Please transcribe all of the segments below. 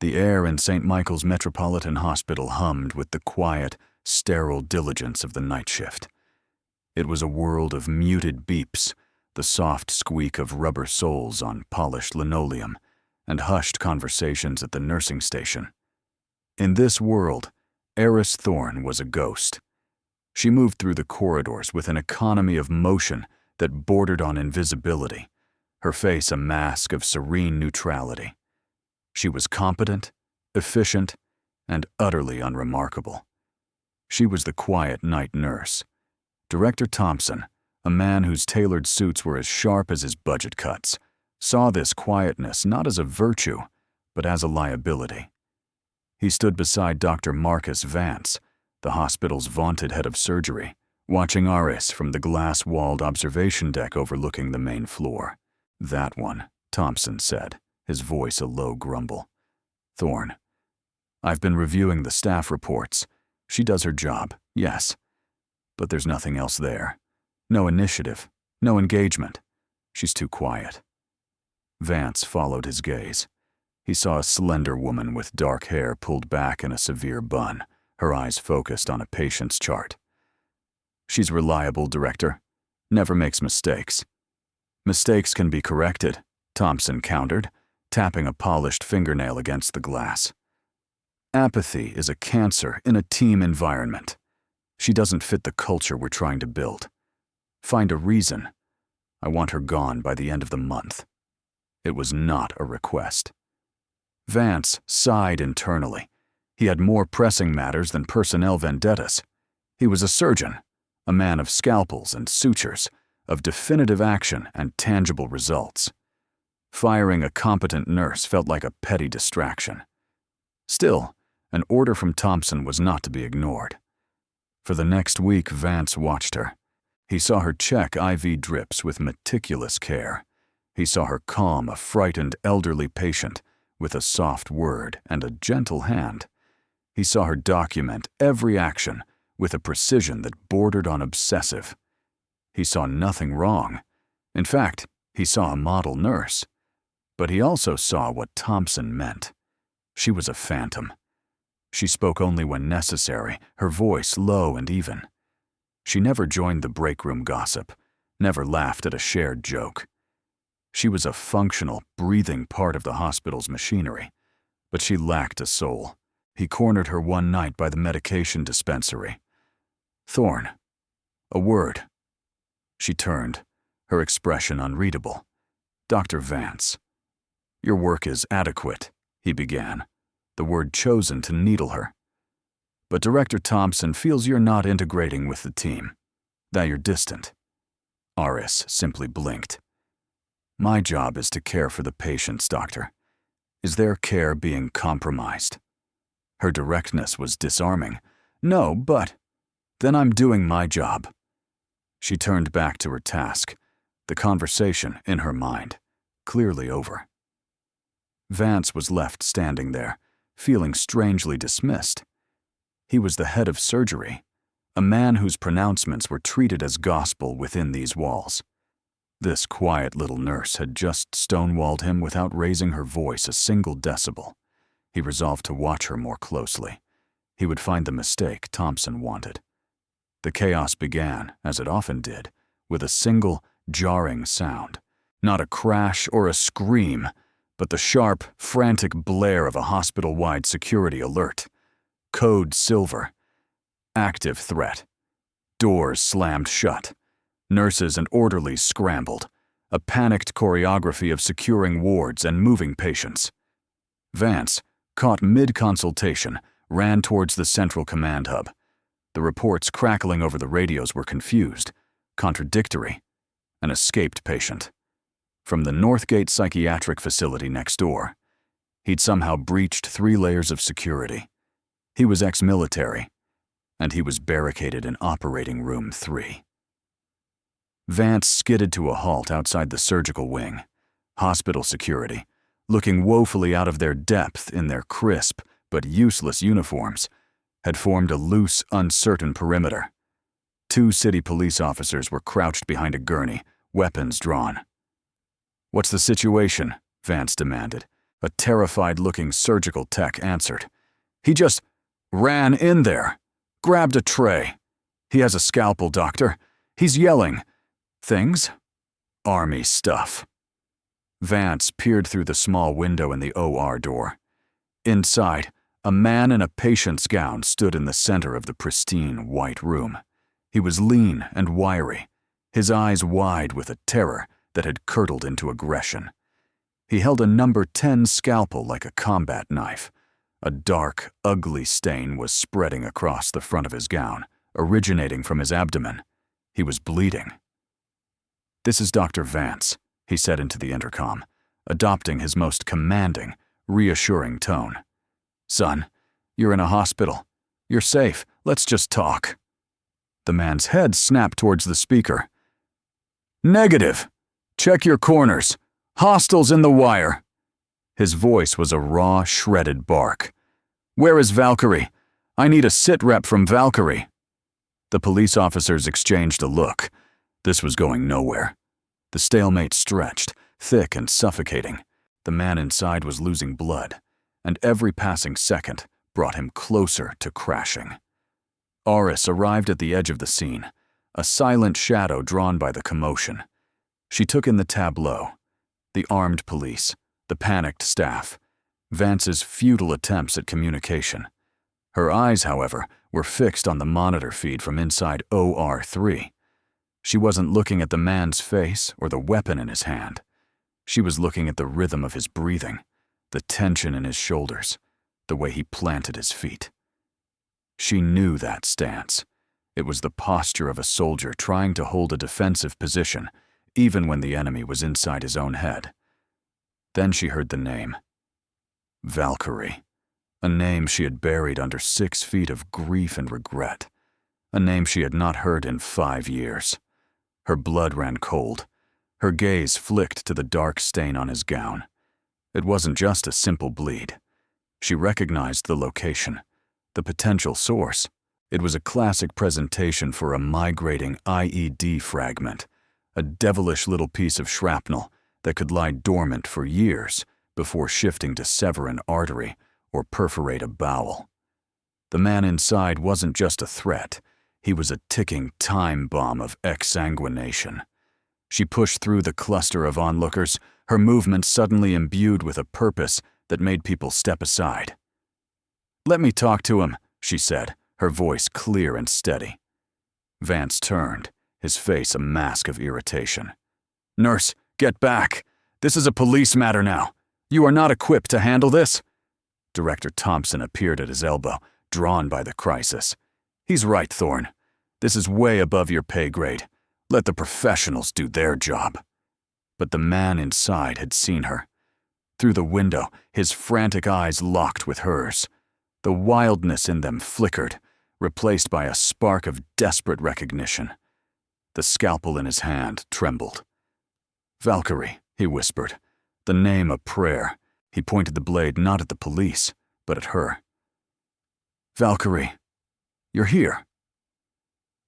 The air in St. Michael's Metropolitan Hospital hummed with the quiet, sterile diligence of the night shift. It was a world of muted beeps, the soft squeak of rubber soles on polished linoleum, and hushed conversations at the nursing station. In this world, Eris Thorne was a ghost. She moved through the corridors with an economy of motion that bordered on invisibility, her face a mask of serene neutrality. She was competent, efficient, and utterly unremarkable. She was the quiet night nurse. Director Thompson, a man whose tailored suits were as sharp as his budget cuts, saw this quietness not as a virtue, but as a liability. He stood beside Dr. Marcus Vance, the hospital's vaunted head of surgery, watching Aris from the glass-walled observation deck overlooking the main floor. "That one," Thompson said, his voice a low grumble. "Thorne. I've been reviewing the staff reports. She does her job, yes. But there's nothing else there. No initiative, no engagement. She's too quiet." Vance followed his gaze. He saw a slender woman with dark hair pulled back in a severe bun, her eyes focused on a patient's chart. "She's reliable, Director. Never makes mistakes." "Mistakes can be corrected," Thompson countered, tapping a polished fingernail against the glass. "Apathy is a cancer in a team environment. She doesn't fit the culture we're trying to build. Find a reason. I want her gone by the end of the month." It was not a request. Vance sighed internally. He had more pressing matters than personnel vendettas. He was a surgeon, a man of scalpels and sutures, of definitive action and tangible results. Firing a competent nurse felt like a petty distraction. Still, an order from Thompson was not to be ignored. For the next week, Vance watched her. He saw her check IV drips with meticulous care. He saw her calm a frightened elderly patient with a soft word and a gentle hand. He saw her document every action with a precision that bordered on obsessive. He saw nothing wrong. In fact, he saw a model nurse. But he also saw what Thompson meant. She was a phantom. She spoke only when necessary, her voice low and even. She never joined the break room gossip, never laughed at a shared joke. She was a functional, breathing part of the hospital's machinery, but she lacked a soul. He cornered her one night by the medication dispensary. "Thorne, a word." She turned, her expression unreadable. "Dr. Vance." "Your work is adequate," he began, the word chosen to needle her. "But Director Thompson feels you're not integrating with the team, that you're distant." Aris simply blinked. "My job is to care for the patients, Doctor. Is their care being compromised?" Her directness was disarming. "No, but then I'm doing my job." She turned back to her task, the conversation, in her mind, clearly over. Vance was left standing there, feeling strangely dismissed. He was the head of surgery, a man whose pronouncements were treated as gospel within these walls. This quiet little nurse had just stonewalled him without raising her voice a single decibel. He resolved to watch her more closely. He would find the mistake Thompson wanted. The chaos began, as it often did, with a single, jarring sound. Not a crash or a scream, but the sharp, frantic blare of a hospital-wide security alert. Code Silver. Active threat. Doors slammed shut. Nurses and orderlies scrambled. A panicked choreography of securing wards and moving patients. Vance, caught mid-consultation, ran towards the central command hub. The reports crackling over the radios were confused, contradictory. An escaped patient. From the Northgate psychiatric facility next door. He'd somehow breached 3 layers of security. He was ex-military, and he was barricaded in operating room 3. Vance skidded to a halt outside the surgical wing. Hospital security, looking woefully out of their depth in their crisp but useless uniforms, had formed a loose, uncertain perimeter. 2 city police officers were crouched behind a gurney, weapons drawn. "What's the situation?" Vance demanded, A terrified-looking surgical tech answered. He just ran in there, grabbed a tray. He has a scalpel, doctor. He's yelling. Things? Army stuff. Vance peered through the small window in the OR door. Inside, a man in a patient's gown stood in the center of the pristine white room. He was lean and wiry, his eyes wide with a terror that had curdled into aggression. He held a number 10 scalpel like a combat knife. A dark, ugly stain was spreading across the front of his gown, originating from his abdomen. He was bleeding. "This is Dr. Vance," he said into the intercom, adopting his most commanding, reassuring tone. "Son, you're in a hospital. You're safe. Let's just talk." The man's head snapped towards the speaker. "Negative. Check your corners. Hostiles in the wire." His voice was a raw, shredded bark. "Where is Valkyrie? I need a sit rep from Valkyrie." The police officers exchanged a look. This was going nowhere. The stalemate stretched, thick and suffocating. The man inside was losing blood, and every passing second brought him closer to crashing. Aris arrived at the edge of the scene, a silent shadow drawn by the commotion. She took in the tableau. The armed police, the panicked staff, Vance's futile attempts at communication. Her eyes, however, were fixed on the monitor feed from inside OR3. She wasn't looking at the man's face or the weapon in his hand. She was looking at the rhythm of his breathing, the tension in his shoulders, the way he planted his feet. She knew that stance. It was the posture of a soldier trying to hold a defensive position, even when the enemy was inside his own head. Then she heard the name. Valkyrie. A name she had buried under 6 feet of grief and regret. A name she had not heard in 5 years. Her blood ran cold. Her gaze flicked to the dark stain on his gown. It wasn't just a simple bleed. She recognized the location, the potential source. It was a classic presentation for a migrating IED fragment, a devilish little piece of shrapnel that could lie dormant for years before shifting to sever an artery or perforate a bowel. The man inside wasn't just a threat. He was a ticking time bomb of exsanguination. She pushed through the cluster of onlookers, her movements suddenly imbued with a purpose that made people step aside. "Let me talk to him," she said, her voice clear and steady. Vance turned, his face a mask of irritation. "Nurse, get back. This is a police matter now. You are not equipped to handle this." Director Thompson appeared at his elbow, drawn by the crisis. "He's right, Thorne. This is way above your pay grade. Let the professionals do their job." But the man inside had seen her. Through the window, his frantic eyes locked with hers. The wildness in them flickered, replaced by a spark of desperate recognition. The scalpel in his hand trembled. "Valkyrie," he whispered, the name a prayer. He pointed the blade not at the police, but at her. "Valkyrie, you're here."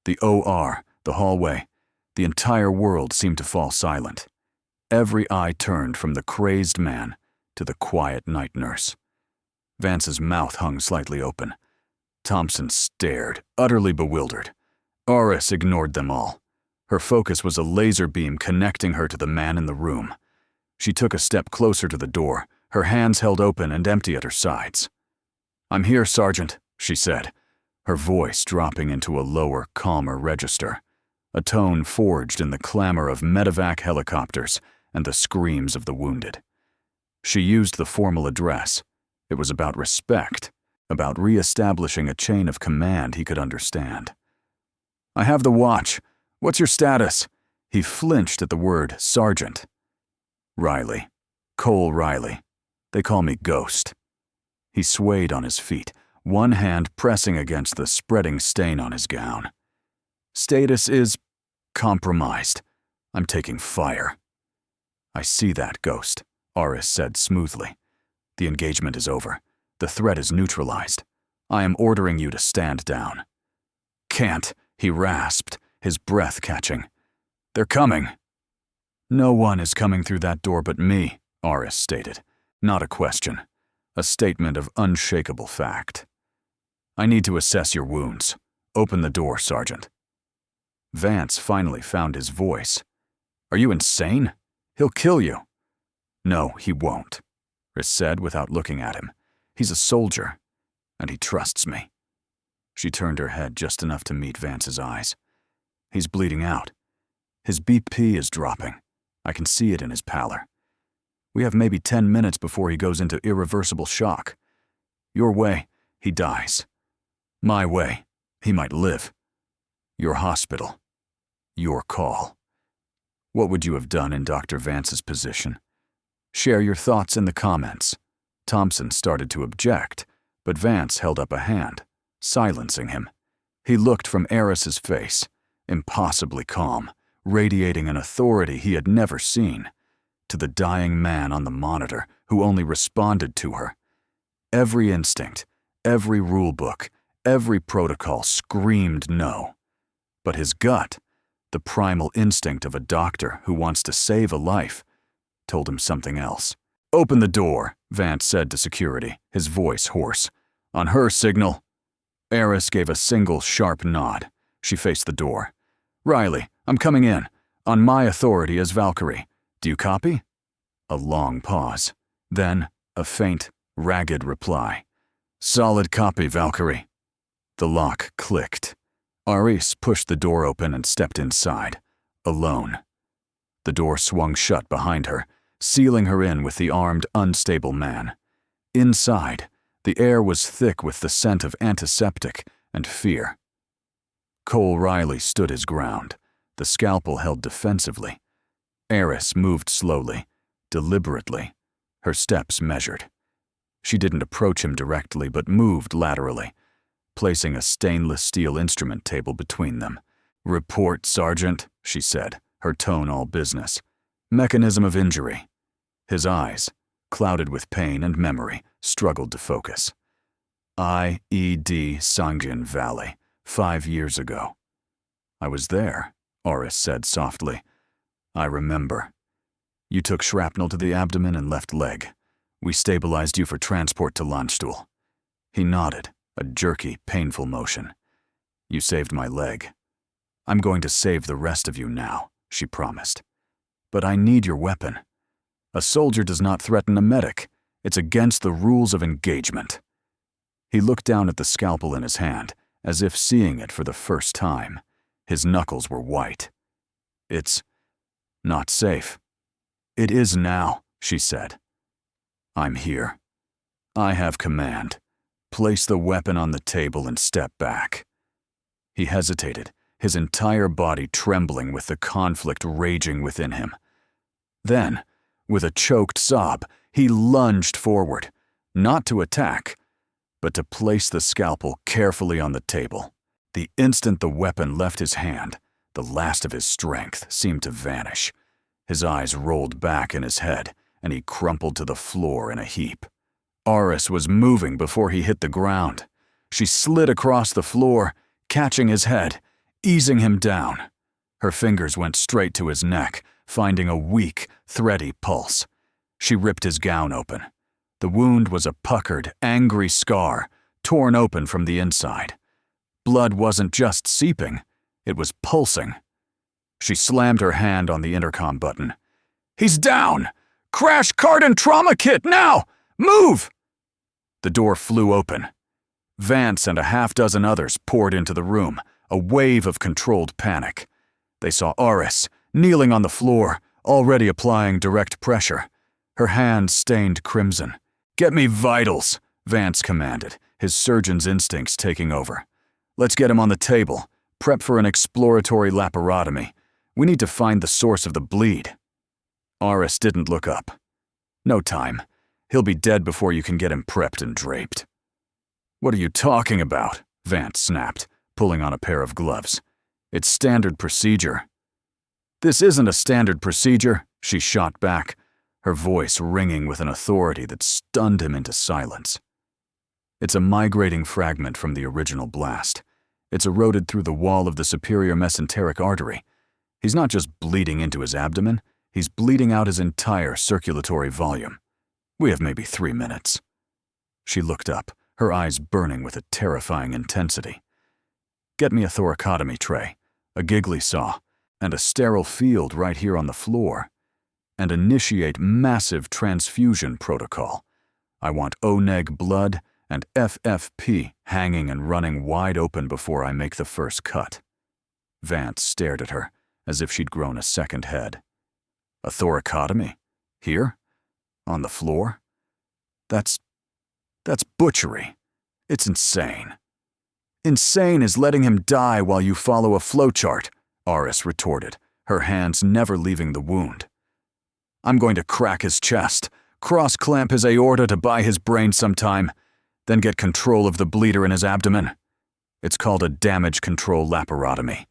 The OR, the hallway, the entire world seemed to fall silent. Every eye turned from the crazed man to the quiet night nurse. Vance's mouth hung slightly open. Thompson stared, utterly bewildered. Aris ignored them all. Her focus was a laser beam connecting her to the man in the room. She took a step closer to the door, her hands held open and empty at her sides. "I'm here, Sergeant," she said, her voice dropping into a lower, calmer register, a tone forged in the clamor of medevac helicopters and the screams of the wounded. She used the formal address. It was about respect, about re-establishing a chain of command he could understand. "I have the watch. What's your status?" He flinched at the word Sergeant. "Riley. Cole Riley. They call me Ghost." He swayed on his feet, one hand pressing against the spreading stain on his gown. "Status is compromised. I'm taking fire." "I see that, Ghost," Aris said smoothly. "The engagement is over. The threat is neutralized. I am ordering you to stand down." "Can't," he rasped, his breath catching. "They're coming." "No one is coming through that door but me," Aris stated. Not a question. A statement of unshakable fact. I need to assess your wounds. Open the door, Sergeant. Vance finally found his voice. Are you insane? He'll kill you. No, he won't, Riss said without looking at him. He's a soldier, and he trusts me. She turned her head just enough to meet Vance's eyes. He's bleeding out. His BP is dropping. I can see it in his pallor. We have maybe 10 minutes before he goes into irreversible shock. Your way, he dies. My way, he might live. Your hospital. Your call. What would you have done in Dr. Vance's position? Share your thoughts in the comments. Thompson started to object, but Vance held up a hand, silencing him. He looked from Eris's face, impossibly calm, radiating an authority he had never seen, to the dying man on the monitor who only responded to her. Every instinct, every rule book, every protocol screamed no. But his gut, the primal instinct of a doctor who wants to save a life, told him something else. Open the door, Vance said to security, his voice hoarse. On her signal. Eris gave a single sharp nod. She faced the door. Riley, I'm coming in. On my authority as Valkyrie. Do you copy? A long pause. Then a faint, ragged reply. Solid copy, Valkyrie. The lock clicked. Aris pushed the door open and stepped inside, alone. The door swung shut behind her, sealing her in with the armed, unstable man. Inside, the air was thick with the scent of antiseptic and fear. Cole Riley stood his ground, the scalpel held defensively. Eris moved slowly, deliberately, her steps measured. She didn't approach him directly, but moved laterally, placing a stainless steel instrument table between them. Report, Sergeant, she said, her tone all business. Mechanism of injury. His eyes, clouded with pain and memory, struggled to focus. IED Sangjin Valley, 5 years ago. I was there, Oris said softly. I remember. You took shrapnel to the abdomen and left leg. We stabilized you for transport to Landstuhl. He nodded, a jerky, painful motion. You saved my leg. I'm going to save the rest of you now, she promised. But I need your weapon. A soldier does not threaten a medic. It's against the rules of engagement. He looked down at the scalpel in his hand, as if seeing it for the first time. His knuckles were white. It's not safe. It is now, she said. I'm here. I have command. Place the weapon on the table and step back. He hesitated, his entire body trembling with the conflict raging within him. Then, with a choked sob, he lunged forward, not to attack, but to place the scalpel carefully on the table. The instant the weapon left his hand, the last of his strength seemed to vanish. His eyes rolled back in his head, and he crumpled to the floor in a heap. Aris was moving before he hit the ground. She slid across the floor, catching his head, easing him down. Her fingers went straight to his neck, finding a weak, thready pulse. She ripped his gown open. The wound was a puckered, angry scar, torn open from the inside. Blood wasn't just seeping, it was pulsing. She slammed her hand on the intercom button. He's down! Crash cart and trauma kit, now! Move! The door flew open. Vance and a half-dozen others poured into the room, a wave of controlled panic. They saw Aris, kneeling on the floor, already applying direct pressure. Her hands stained crimson. Get me vitals, Vance commanded, his surgeon's instincts taking over. Let's get him on the table. Prep for an exploratory laparotomy. We need to find the source of the bleed. Aris didn't look up. No time. He'll be dead before you can get him prepped and draped. What are you talking about? Vance snapped, pulling on a pair of gloves. It's standard procedure. This isn't a standard procedure, she shot back, her voice ringing with an authority that stunned him into silence. It's a migrating fragment from the original blast. It's eroded through the wall of the superior mesenteric artery. He's not just bleeding into his abdomen, he's bleeding out his entire circulatory volume. We have maybe 3 minutes. She looked up, her eyes burning with a terrifying intensity. Get me a thoracotomy tray, a giggly saw, and a sterile field right here on the floor. And initiate massive transfusion protocol. I want O-neg blood and FFP hanging and running wide open before I make the first cut. Vance stared at her, as if she'd grown a second head. A thoracotomy? Here? On the floor? That's butchery. It's insane. Insane is letting him die while you follow a flowchart, Aris retorted, her hands never leaving the wound. I'm going to crack his chest, cross-clamp his aorta to buy his brain sometime, then get control of the bleeder in his abdomen. It's called a damage control laparotomy.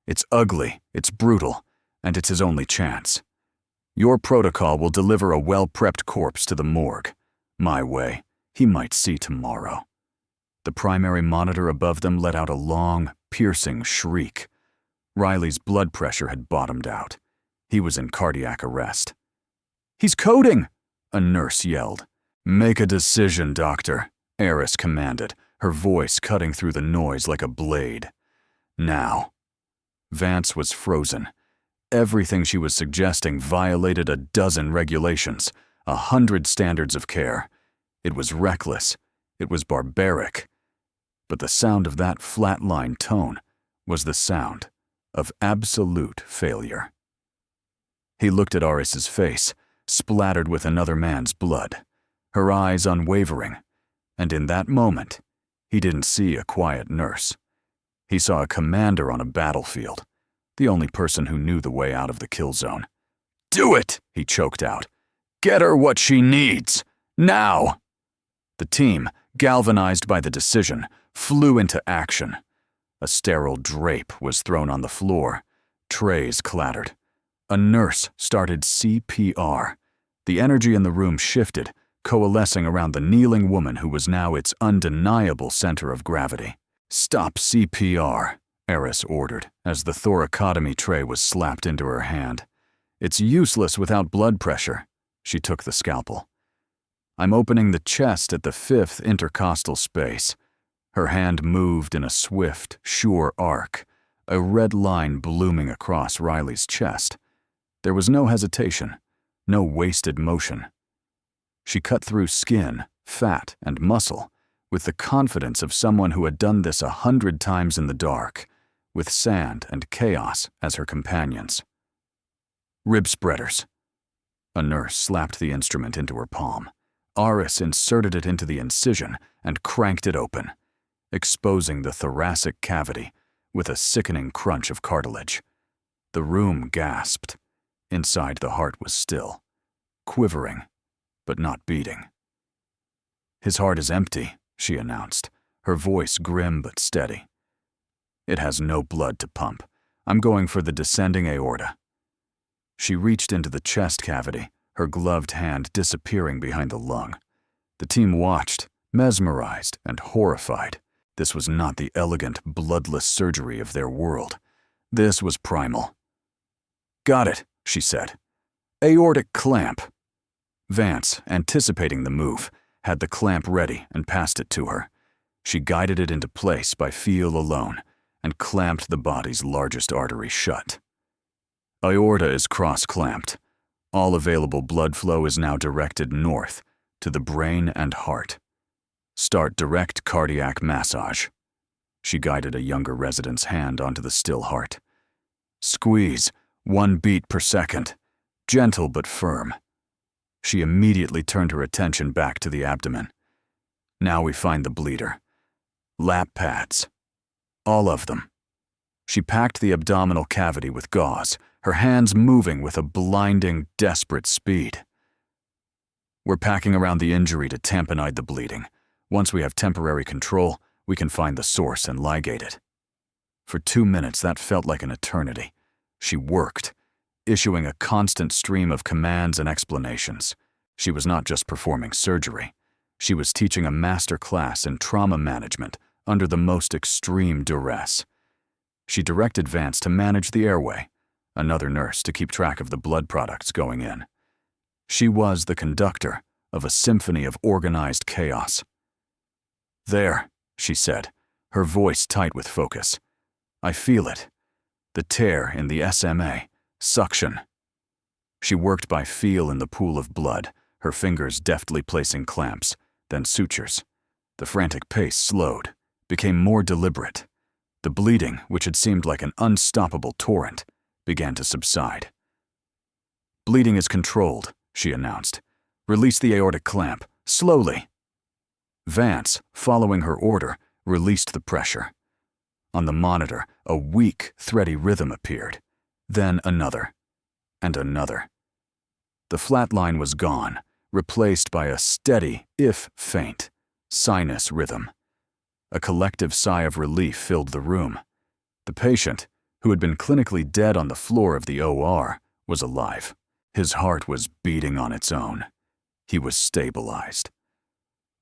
It's ugly, it's brutal, and it's his only chance. Your protocol will deliver a well-prepped corpse to the morgue. My way, he might see tomorrow. The primary monitor above them let out a long, piercing shriek. Riley's blood pressure had bottomed out. He was in cardiac arrest. He's coding, a nurse yelled. Make a decision, doctor, Aris commanded, her voice cutting through the noise like a blade. Now. Vance was frozen. Everything she was suggesting violated a dozen regulations, 100 standards of care. It was reckless. It was barbaric. But the sound of that flatline tone was the sound of absolute failure. He looked at Aris's face, splattered with another man's blood, her eyes unwavering, and in that moment, he didn't see a quiet nurse. He saw a commander on a battlefield, the only person who knew the way out of the kill zone. Do it, he choked out. Get her what she needs, now! The team, galvanized by the decision, flew into action. A sterile drape was thrown on the floor. Trays clattered. A nurse started CPR. The energy in the room shifted, coalescing around the kneeling woman who was now its undeniable center of gravity. Stop CPR, Aris ordered, as the thoracotomy tray was slapped into her hand. It's useless without blood pressure. She took the scalpel. I'm opening the chest at the 5th intercostal space. Her hand moved in a swift, sure arc, a red line blooming across Riley's chest. There was no hesitation, no wasted motion. She cut through skin, fat, and muscle with the confidence of someone who had done this 100 times in the dark, with sand and chaos as her companions. Rib spreaders. A nurse slapped the instrument into her palm. Aris inserted it into the incision and cranked it open, exposing the thoracic cavity with a sickening crunch of cartilage. The room gasped. Inside, the heart was still, quivering, but not beating. His heart is empty, she announced, her voice grim but steady. It has no blood to pump. I'm going for the descending aorta. She reached into the chest cavity, her gloved hand disappearing behind the lung. The team watched, mesmerized and horrified. This was not the elegant, bloodless surgery of their world. This was primal. Got it, she said. Aortic clamp. Vance, anticipating the move, had the clamp ready and passed it to her. She guided it into place by feel alone and clamped the body's largest artery shut. Aorta is cross-clamped. All available blood flow is now directed north to the brain and heart. Start direct cardiac massage. She guided a younger resident's hand onto the still heart. Squeeze, 1 beat per second. Gentle but firm. She immediately turned her attention back to the abdomen. Now we find the bleeder. Lap pads. All of them. She packed the abdominal cavity with gauze, her hands moving with a blinding, desperate speed. We're packing around the injury to tamponade the bleeding. Once we have temporary control, we can find the source and ligate it. For 2 minutes, that felt like an eternity. She worked, issuing a constant stream of commands and explanations. She was not just performing surgery. She was teaching a master class in trauma management under the most extreme duress. She directed Vance to manage the airway, another nurse to keep track of the blood products going in. She was the conductor, of a symphony of organized chaos. "There," she said, her voice tight with focus. "I feel it. The tear in the SMA. Suction." She worked by feel in the pool of blood, her fingers deftly placing clamps, then sutures. The frantic pace slowed, became more deliberate. The bleeding, which had seemed like an unstoppable torrent, began to subside. "Bleeding is controlled," she announced. "Release the aortic clamp, slowly." Vance, following her order, released the pressure. On the monitor, a weak, thready rhythm appeared. Then another, and another. The flat line was gone, replaced by a steady, if faint, sinus rhythm. A collective sigh of relief filled the room. The patient, who had been clinically dead on the floor of the OR, was alive. His heart was beating on its own. He was stabilized.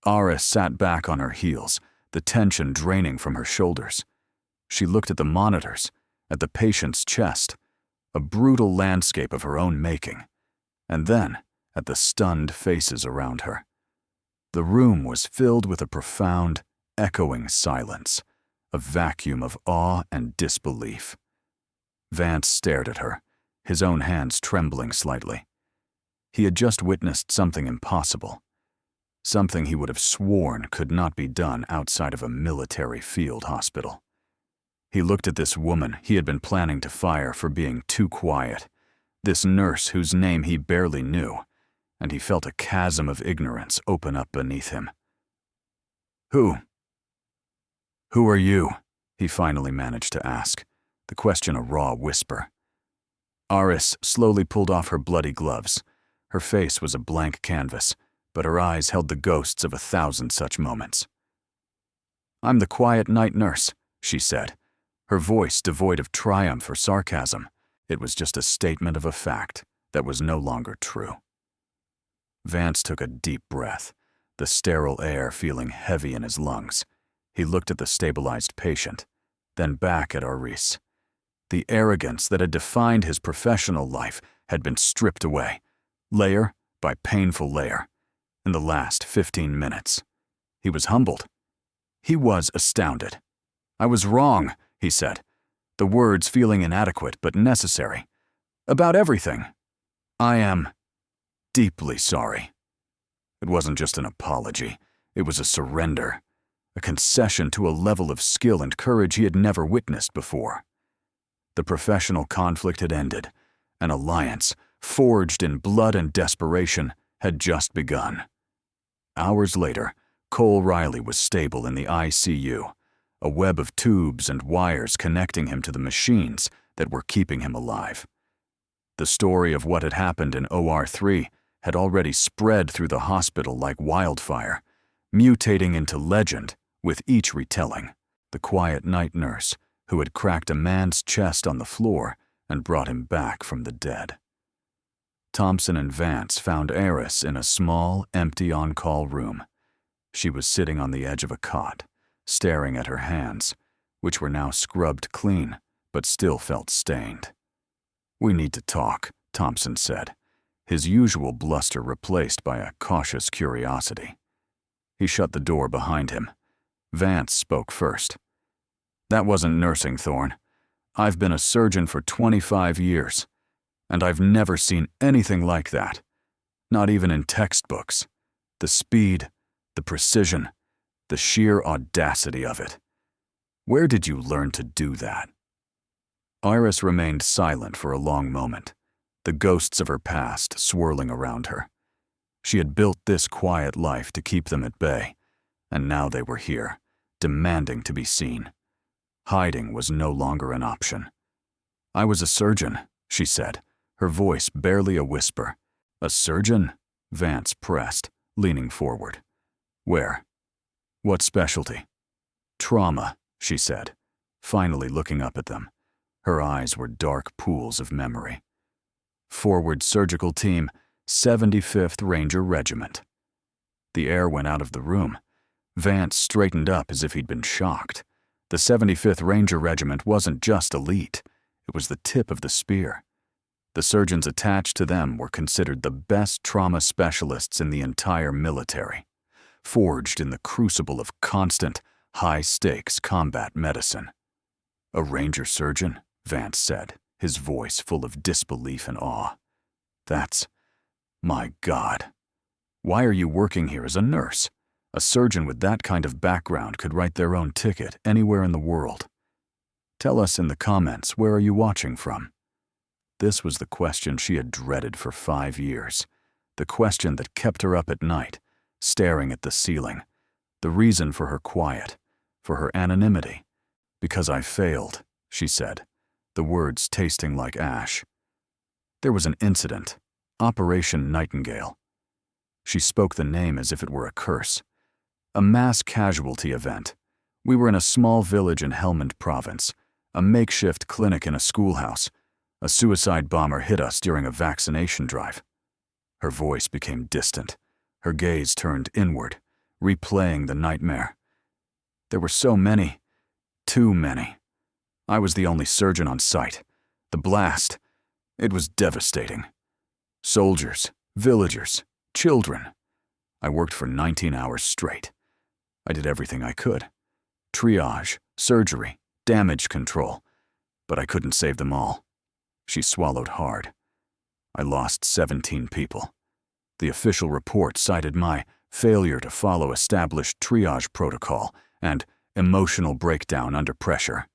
Ara sat back on her heels, the tension draining from her shoulders. She looked at the monitors, at the patient's chest, a brutal landscape of her own making, and then at the stunned faces around her. The room was filled with a profound, echoing silence, a vacuum of awe and disbelief. Vance stared at her, his own hands trembling slightly. He had just witnessed something impossible, something he would have sworn could not be done outside of a military field hospital. He looked at this woman he had been planning to fire for being too quiet, this nurse whose name he barely knew, and he felt a chasm of ignorance open up beneath him. Who are you?" he finally managed to ask, the question a raw whisper. Aris slowly pulled off her bloody gloves. Her face was a blank canvas, but her eyes held the ghosts of 1,000 such moments. "I'm the quiet night nurse," she said, her voice devoid of triumph or sarcasm. It was just a statement of a fact that was no longer true. Vance took a deep breath, the sterile air feeling heavy in his lungs. He looked at the stabilized patient, then back at Aris. The arrogance that had defined his professional life had been stripped away, layer by painful layer, in the last 15 minutes. He was humbled. He was astounded. "I was wrong," he said, the words feeling inadequate but necessary. "About everything. I am deeply sorry." It wasn't just an apology. It was a surrender, a concession to a level of skill and courage he had never witnessed before. The professional conflict had ended. An alliance, forged in blood and desperation, had just begun. Hours later, Cole Riley was stable in the ICU, a web of tubes and wires connecting him to the machines that were keeping him alive. The story of what had happened in OR3 had already spread through the hospital like wildfire, mutating into legend with each retelling. The quiet night nurse who had cracked a man's chest on the floor and brought him back from the dead. Thompson and Vance found Eris in a small, empty on-call room. She was sitting on the edge of a cot, staring at her hands, which were now scrubbed clean, but still felt stained. "We need to talk," Thompson said, his usual bluster replaced by a cautious curiosity. He shut the door behind him. Vance spoke first. "That wasn't nursing, Thorne. I've been a surgeon for 25 years, and I've never seen anything like that. Not even in textbooks. The speed, the precision, the sheer audacity of it. Where did you learn to do that?" Iris remained silent for a long moment, the ghosts of her past swirling around her. She had built this quiet life to keep them at bay, and now they were here, demanding to be seen. Hiding was no longer an option. "I was a surgeon," she said, her voice barely a whisper. "A surgeon?" Vance pressed, leaning forward. "Where? What specialty?" "Trauma," she said, finally looking up at them. Her eyes were dark pools of memory. "Forward Surgical Team, 75th Ranger Regiment." The air went out of the room. Vance straightened up as if he'd been shocked. The 75th Ranger Regiment wasn't just elite. It was the tip of the spear. The surgeons attached to them were considered the best trauma specialists in the entire military, forged in the crucible of constant, high-stakes combat medicine. "A ranger surgeon?" Vance said, his voice full of disbelief and awe. My God. Why are you working here as a nurse? A surgeon with that kind of background could write their own ticket anywhere in the world. Tell us in the comments, where are you watching from? This was the question she had dreaded for 5 years. The question that kept her up at night, staring at the ceiling. The reason for her quiet, for her anonymity. "Because I failed," she said, the words tasting like ash. "There was an incident. Operation Nightingale." She spoke the name as if it were a curse. "A mass casualty event. We were in a small village in Helmand Province, a makeshift clinic in a schoolhouse. A suicide bomber hit us during a vaccination drive." Her voice became distant. Her gaze turned inward, replaying the nightmare. "There were so many. Too many. I was the only surgeon on site. The blast. It was devastating. Soldiers, villagers, children. I worked for 19 hours straight. I did everything I could. Triage, surgery, damage control. But I couldn't save them all." She swallowed hard. "I lost 17 people. The official report cited my failure to follow established triage protocol and emotional breakdown under pressure.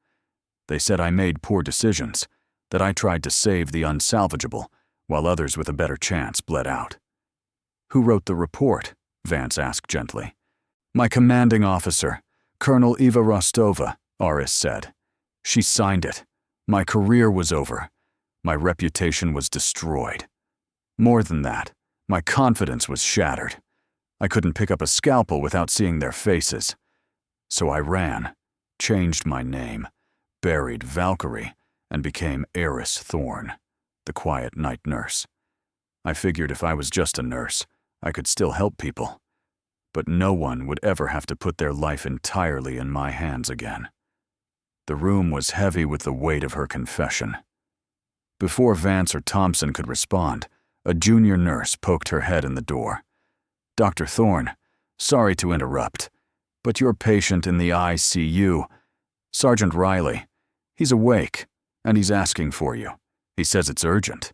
They said I made poor decisions, that I tried to save the unsalvageable, while others with a better chance bled out." "Who wrote the report?" Vance asked gently. "My commanding officer, Colonel Eva Rostova," Aris said. "She signed it. My career was over. My reputation was destroyed. More than that, my confidence was shattered. I couldn't pick up a scalpel without seeing their faces. So I ran, changed my name, buried Valkyrie, and became Eris Thorn, the quiet night nurse. I figured if I was just a nurse, I could still help people. But no one would ever have to put their life entirely in my hands again." The room was heavy with the weight of her confession. Before Vance or Thompson could respond, a junior nurse poked her head in the door. "Dr. Thorne, sorry to interrupt, but your patient in the ICU, Sergeant Riley, he's awake, and he's asking for you. He says it's urgent."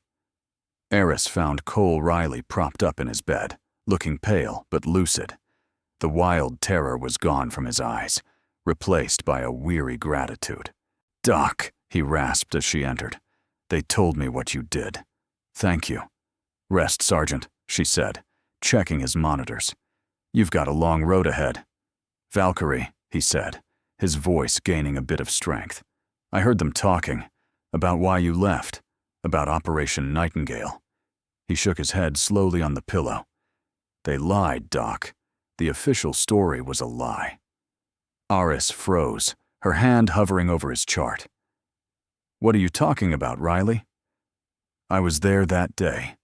Eris found Cole Riley propped up in his bed, looking pale but lucid. The wild terror was gone from his eyes, replaced by a weary gratitude. "Doc," he rasped as she entered. "They told me what you did. Thank you." "Rest, Sergeant," she said, checking his monitors. "You've got a long road ahead." "Valkyrie," he said, his voice gaining a bit of strength. "I heard them talking. About why you left. About Operation Nightingale." He shook his head slowly on the pillow. "They lied, Doc. The official story was a lie." Aris froze, her hand hovering over his chart. "What are you talking about, Riley?" "I was there that day.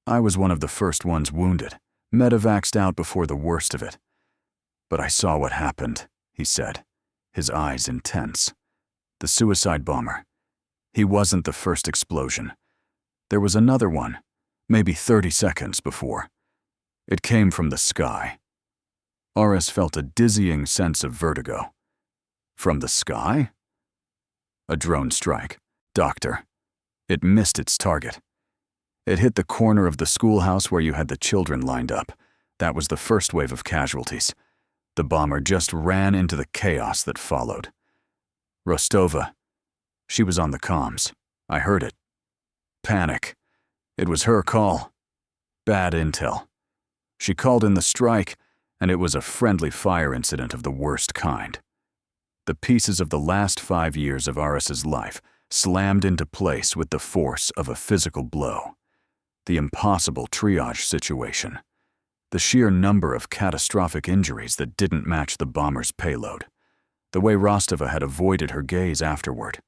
I was one of the first ones wounded, medevaxed out before the worst of it. But I saw what happened," he said, his eyes intense. "The suicide bomber. He wasn't the first explosion. There was another one, maybe 30 seconds before. It came from the sky." Aris felt a dizzying sense of vertigo. "From the sky?" "A drone strike, Doctor. It missed its target. It hit the corner of the schoolhouse where you had the children lined up. That was the first wave of casualties. The bomber just ran into the chaos that followed. Rostova. She was on the comms. I heard it. Panic. It was her call. Bad intel. She called in the strike, and it was a friendly fire incident of the worst kind. The pieces of the last 5 years of Aris's life slammed into place with the force of a physical blow. The impossible triage situation. The sheer number of catastrophic injuries that didn't match the bomber's payload. The way Rostova had avoided her gaze afterward.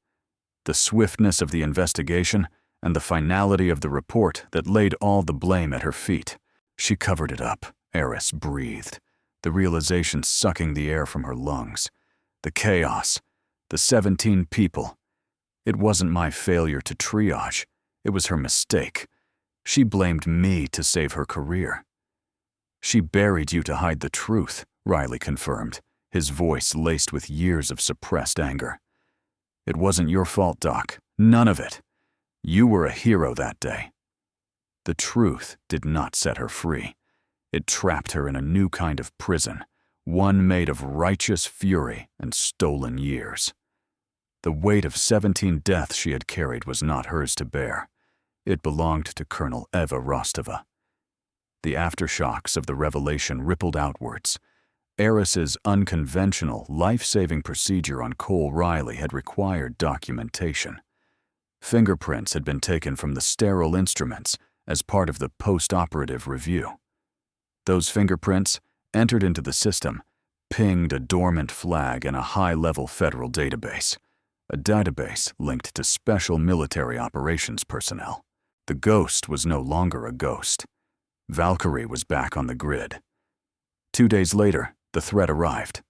The swiftness of the investigation and the finality of the report that laid all the blame at her feet. She covered it up, Eris breathed, the realization sucking the air from her lungs. The chaos, the 17 people. It wasn't my failure to triage. It was her mistake. She blamed me to save her career. She buried you to hide the truth, Riley confirmed, his voice laced with years of suppressed anger. It wasn't your fault, Doc. None of it. You were a hero that day. The truth did not set her free. It trapped her in a new kind of prison, one made of righteous fury and stolen years. The weight of 17 deaths she had carried was not hers to bear. It belonged to Colonel Eva Rostova. The aftershocks of the revelation rippled outwards. Eris's unconventional, life-saving procedure on Cole Riley had required documentation. Fingerprints had been taken from the sterile instruments as part of the post-operative review. Those fingerprints, entered into the system, pinged a dormant flag in a high-level federal database, a database linked to special military operations personnel. The ghost was no longer a ghost. Valkyrie was back on the grid. 2 days later, the threat arrived.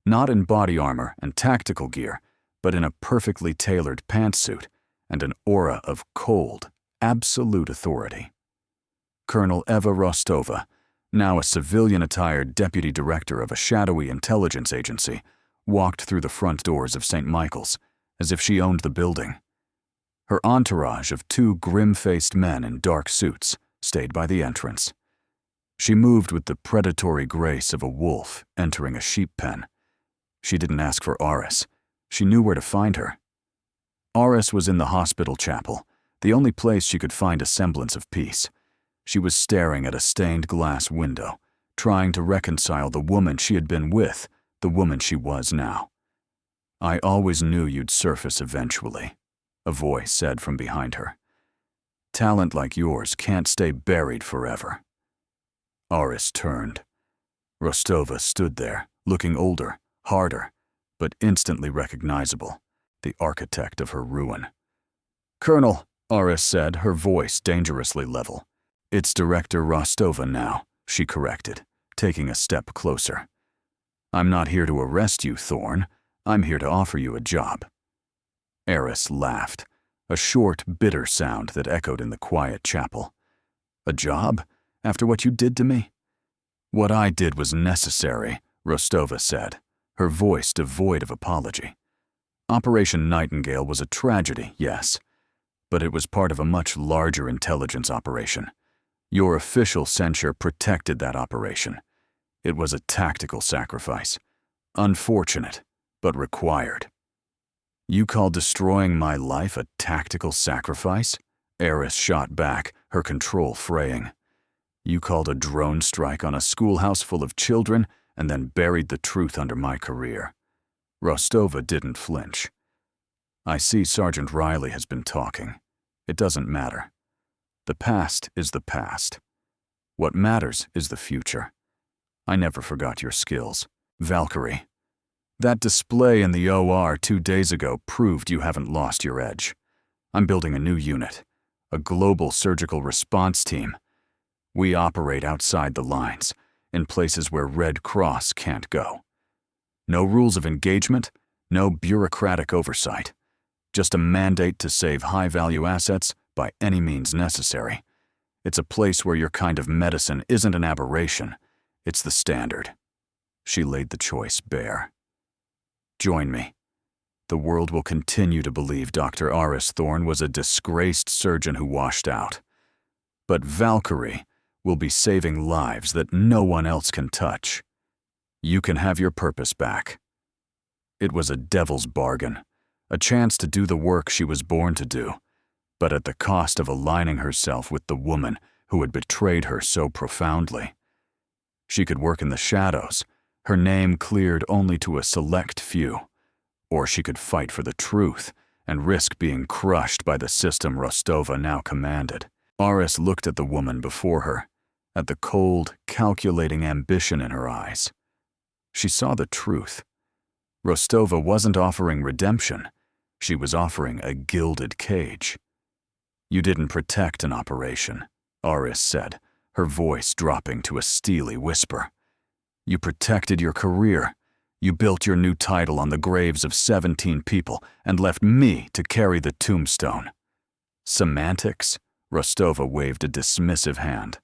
Not in body armor and tactical gear, but in a perfectly tailored pantsuit and an aura of cold, absolute authority. Colonel Eva Rostova, now a civilian-attired deputy director of a shadowy intelligence agency, walked through the front doors of St. Michael's as if she owned the building. Her entourage of 2 grim-faced men in dark suits stayed by the entrance. She moved with the predatory grace of a wolf entering a sheep pen. She didn't ask for Aris. She knew where to find her. Aris was in the hospital chapel, the only place she could find a semblance of peace. She was staring at a stained glass window, trying to reconcile the woman she had been with, the woman she was now. "I always knew you'd surface eventually," a voice said from behind her. "Talent like yours can't stay buried forever." Aris turned. Rostova stood there, looking older, harder, but instantly recognizable, the architect of her ruin. "Colonel," Aris said, her voice dangerously level. "It's Director Rostova now," she corrected, taking a step closer. "I'm not here to arrest you, Thorne. I'm here to offer you a job." Aris laughed, a short, bitter sound that echoed in the quiet chapel. "A job? After what you did to me?" "What I did was necessary," Rostova said, her voice devoid of apology. Operation Nightingale was a tragedy, yes, but it was part of a much larger intelligence operation. Your official censure protected that operation. It was a tactical sacrifice. Unfortunate, but required. "You call destroying my life a tactical sacrifice?" Eris shot back, her control fraying. "You called a drone strike on a schoolhouse full of children and then buried the truth under my career." Rostova didn't flinch. "I see Sergeant Riley has been talking. It doesn't matter. The past is the past. What matters is the future. I never forgot your skills. Valkyrie, that display in the OR 2 days ago proved you haven't lost your edge. I'm building a new unit, a global surgical response team. We operate outside the lines, in places where Red Cross can't go. No rules of engagement, no bureaucratic oversight. Just a mandate to save high-value assets by any means necessary. It's a place where your kind of medicine isn't an aberration. It's the standard." She laid the choice bare. "Join me. The world will continue to believe Dr. Aris Thorne was a disgraced surgeon who washed out. But Valkyrie will be saving lives that no one else can touch. You can have your purpose back." It was a devil's bargain, a chance to do the work she was born to do, but at the cost of aligning herself with the woman who had betrayed her so profoundly. She could work in the shadows, her name cleared only to a select few, or she could fight for the truth and risk being crushed by the system Rostova now commanded. Aris looked at the woman before her, at the cold, calculating ambition in her eyes. She saw the truth. Rostova wasn't offering redemption. She was offering a gilded cage. "You didn't protect an operation," Aris said, her voice dropping to a steely whisper. "You protected your career. You built your new title on the graves of 17 people and left me to carry the tombstone. Semantics? Rostova waved a dismissive hand.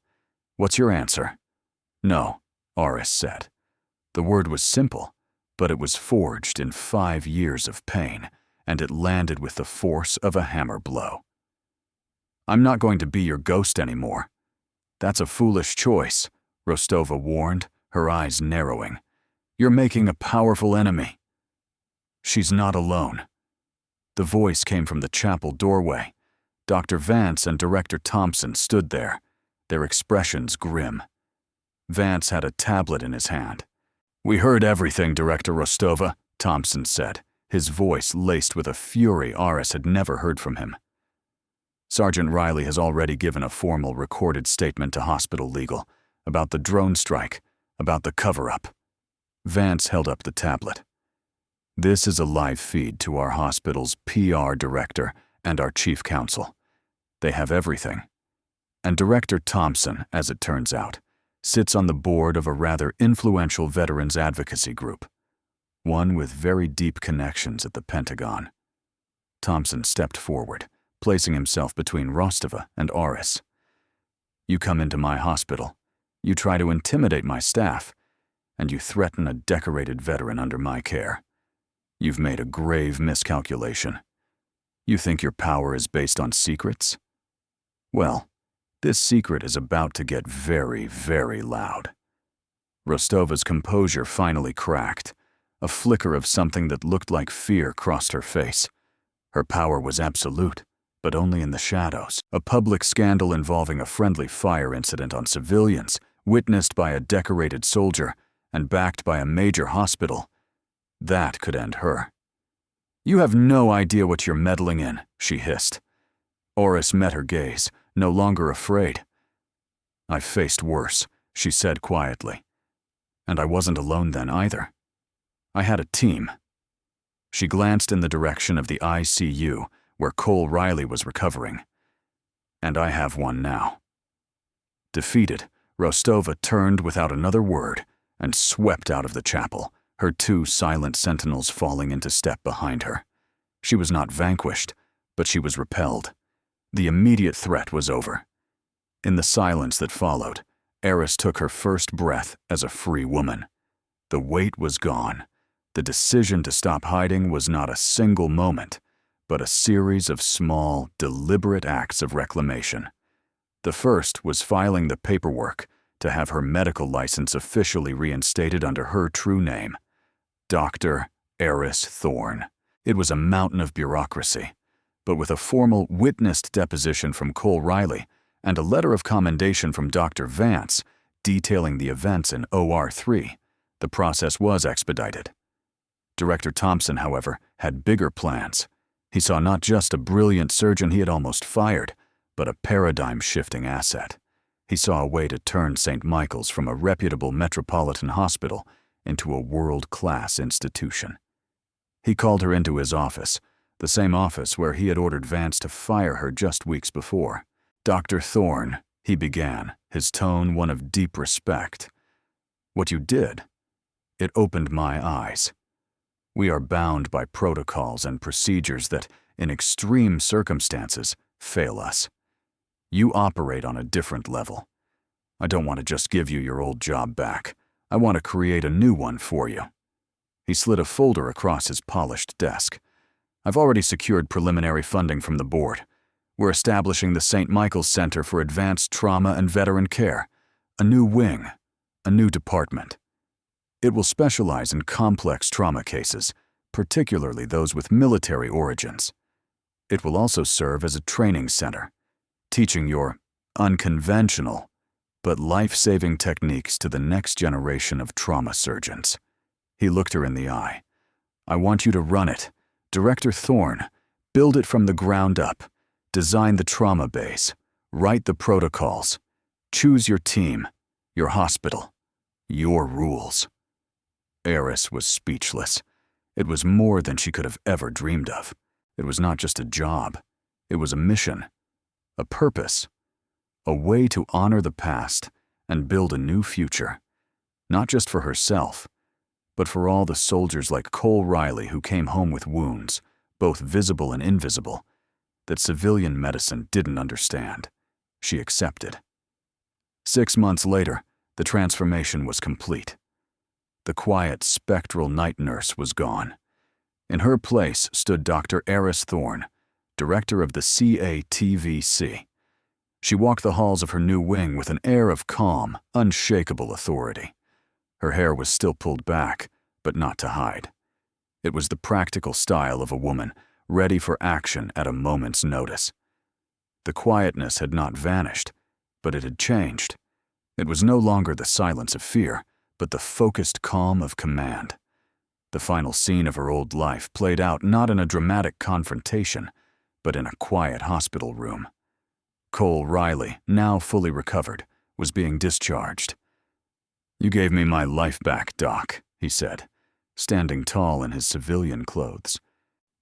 What's your answer? No, Aris said. The word was simple, but it was forged in 5 years of pain, and it landed with the force of a hammer blow. I'm not going to be your ghost anymore. That's a foolish choice, Rostova warned, her eyes narrowing. You're making a powerful enemy. She's not alone. The voice came from the chapel doorway. Dr. Vance and Director Thompson stood there, their expressions grim. Vance had a tablet in his hand. We heard everything, Director Rostova, Thompson said, his voice laced with a fury Aris had never heard from him. Sergeant Riley has already given a formal recorded statement to hospital legal about the drone strike, about the cover-up. Vance held up the tablet. This is a live feed to our hospital's PR director and our chief counsel. They have everything. And Director Thompson, as it turns out, sits on the board of a rather influential veterans advocacy group, one with very deep connections at the Pentagon. Thompson stepped forward, placing himself between Rostova and Aris. You come into my hospital, you try to intimidate my staff, and you threaten a decorated veteran under my care. You've made a grave miscalculation. You think your power is based on secrets? Well, this secret is about to get very, very loud. Rostova's composure finally cracked. A flicker of something that looked like fear crossed her face. Her power was absolute, but only in the shadows. A public scandal involving a friendly fire incident on civilians, witnessed by a decorated soldier and backed by a major hospital. That could end her. You have no idea what you're meddling in, she hissed. Aris met her gaze, no longer afraid. I've faced worse, she said quietly. And I wasn't alone then either. I had a team. She glanced in the direction of the ICU, where Cole Riley was recovering. And I have one now. Defeated, Rostova turned without another word and swept out of the chapel, her 2 silent sentinels falling into step behind her. She was not vanquished, but she was repelled. The immediate threat was over. In the silence that followed, Aris took her first breath as a free woman. The weight was gone. The decision to stop hiding was not a single moment, but a series of small, deliberate acts of reclamation. The first was filing the paperwork to have her medical license officially reinstated under her true name, Dr. Aris Thorne. It was a mountain of bureaucracy, but with a formal witnessed deposition from Cole Riley and a letter of commendation from Dr. Vance detailing the events in OR3, the process was expedited. Director Thompson, however, had bigger plans. He saw not just a brilliant surgeon he had almost fired, but a paradigm-shifting asset. He saw a way to turn St. Michael's from a reputable metropolitan hospital into a world-class institution. He called her into his office, the same office where he had ordered Vance to fire her just weeks before. Dr. Thorne, he began, his tone one of deep respect. What you did, it opened my eyes. We are bound by protocols and procedures that, in extreme circumstances, fail us. You operate on a different level. I don't want to just give you your old job back. I want to create a new one for you. He slid a folder across his polished desk. I've already secured preliminary funding from the board. We're establishing the St. Michael's Center for Advanced Trauma and Veteran Care, a new wing, a new department. It will specialize in complex trauma cases, particularly those with military origins. It will also serve as a training center, teaching your unconventional but life-saving techniques to the next generation of trauma surgeons. He looked her in the eye. I want you to run it. Director Thorne, build it from the ground up. Design the trauma base. Write the protocols. Choose your team, your hospital, your rules. Aris was speechless. It was more than she could have ever dreamed of. It was not just a job. It was a mission, a purpose, a way to honor the past and build a new future, not just for herself, but for all the soldiers like Cole Riley who came home with wounds, both visible and invisible, that civilian medicine didn't understand. She accepted. 6 months later, the transformation was complete. The quiet, spectral night nurse was gone. In her place stood Dr. Eris Thorne, director of the CATVC. She walked the halls of her new wing with an air of calm, unshakable authority. Her hair was still pulled back, but not to hide. It was the practical style of a woman, ready for action at a moment's notice. The quietness had not vanished, but it had changed. It was no longer the silence of fear, but the focused calm of command. The final scene of her old life played out not in a dramatic confrontation, but in a quiet hospital room. Cole Riley, now fully recovered, was being discharged. "You gave me my life back, Doc," he said, standing tall in his civilian clothes.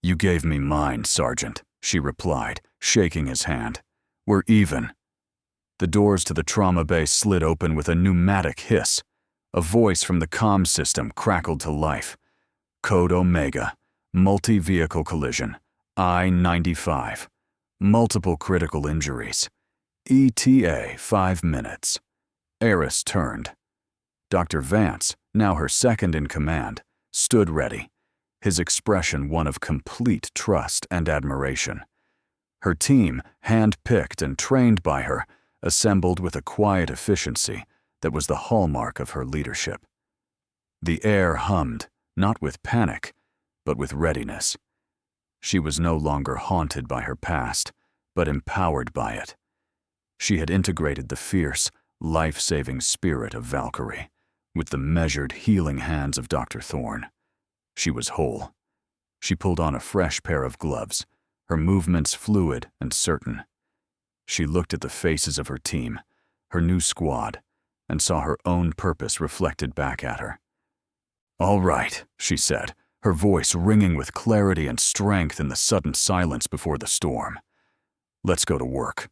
"You gave me mine, Sergeant," she replied, shaking his hand. "We're even." The doors to the trauma bay slid open with a pneumatic hiss. A voice from the comm system crackled to life. "Code Omega, multi-vehicle collision, I-95. Multiple critical injuries. ETA 5 minutes. Eris turned. Dr. Vance, now her second in command, stood ready, his expression one of complete trust and admiration. Her team, hand-picked and trained by her, assembled with a quiet efficiency that was the hallmark of her leadership. The air hummed, not with panic, but with readiness. She was no longer haunted by her past, but empowered by it. She had integrated the fierce, life-saving spirit of Valkyrie with the measured, healing hands of Dr. Thorne. She was whole. She pulled on a fresh pair of gloves, her movements fluid and certain. She looked at the faces of her team, her new squad, and saw her own purpose reflected back at her. "All right," she said, her voice ringing with clarity and strength in the sudden silence before the storm. "Let's go to work."